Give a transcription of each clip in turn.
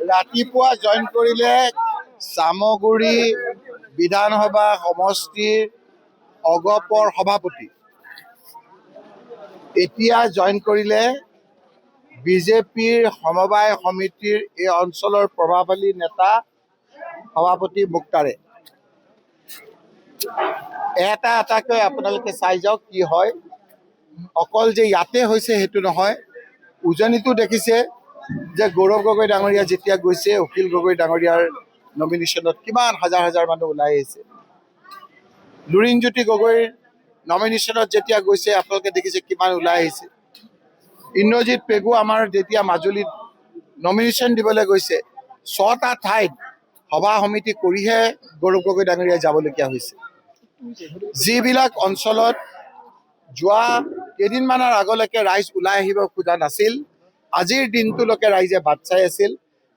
ৰাতিপুৱা জইন কৰিলে চামগুৰি বিধানসভা সমষ্টিৰ অগপৰ সভাপতি, এতিয়া জইন কৰিলে বিজেপিৰ সমবায় সমিতিৰ এই অঞ্চলৰ প্ৰভাৱশালী নেতা সভাপতি মুক্তাৰে। এটা এটাকৈ আপোনালোকে চাই যাওক কি হয়। অকল যে ইয়াতে হৈছে সেইটো নহয়, উজনিতো দেখিছে যে গৌৰৱ গগৈ ডাঙৰীয়া যেতিয়া গৈছে, অখিল গগৈ ডাঙৰীয়াৰ নমিনেশ্যনত কিমান হাজাৰ হাজাৰ মানুহ ওলাই আহিছে। লুৰিণজ্যোতি গগৈৰ নমিনেশ্যনত যেতিয়া গৈছে আপোনালোকে দেখিছে কিমান ওলাই আহিছে। ইন্দ্ৰজিৎ পেগু আমাৰ যেতিয়া মাজুলীত নমিনেশ্যন দিবলৈ গৈছে, 6টা ঠাইত সভা সমিতি কৰিহে গৌৰৱ গগৈ ডাঙৰীয়া যাবলগীয়া হৈছে। যিবিলাক অঞ্চলত যোৱা কেইদিনমানৰ আগলৈকে ৰাইজ ওলাই আহিব খোজা নাছিল, আজিৰ দিনটোলৈকে ৰাইজে বাট চাই আছিল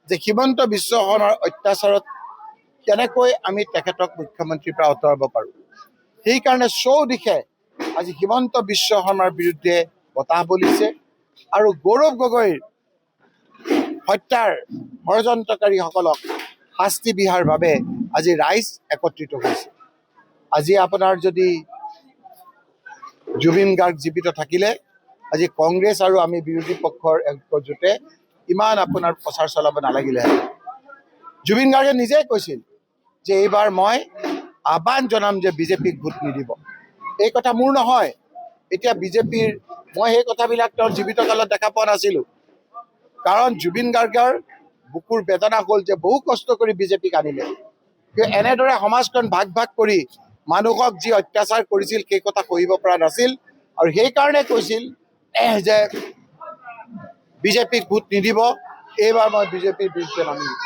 যে হিমন্ত বিশ্ব শৰ্মাৰ অত্যাচাৰত কেনেকৈ আমি তেখেতক মুখ্যমন্ত্ৰীৰ পৰা আঁতৰাব পাৰোঁ। সেইকাৰণে চৌদিশে আজি হিমন্ত বিশ্ব শৰ্মাৰ বিৰুদ্ধে বতাহ বলিছে আৰু গৌৰৱ গগৈৰ হত্যাৰ ষড়যন্ত্ৰকাৰীসকলক শাস্তি বিহাৰ বাবে আজি ৰাইজ একত্ৰিত হৈছে। আজি আপোনাৰ যদি জুবিন গাৰ্গ জীৱিত থাকিলে আজি কংগ্ৰেছ আৰু আমি বিৰোধী পক্ষৰ একজোটে ইমান আপোনাৰ প্ৰচাৰ চলাব নালাগিলে। জুবিন গাৰ্গে নিজেই কৈছিল যে এইবাৰ মই আহ্বান জনাম যে বিজেপিক ভোট নিদিব। এই কথা মোৰ নহয়, এতিয়া বিজেপিৰ মই সেই কথাবিলাক তেওঁৰ জীৱিত কালত দেখা পোৱা নাছিলোঁ। কাৰণ জুবিন গাৰ্গৰ বুকুৰ বেদনা হ'ল যে বহু কষ্ট কৰি বিজেপিক আনিলে, কিন্তু এনেদৰে সমাজখন ভাগ ভাগ কৰি মানুহক যি অত্যাচাৰ কৰিছিল সেই কথা সহিব পৰা নাছিল আৰু সেইকাৰণে কৈছিল যে বিজেপিক ভোট নিদিব, এইবাৰ মই বিজেপিৰ বিৰুদ্ধে নামিম।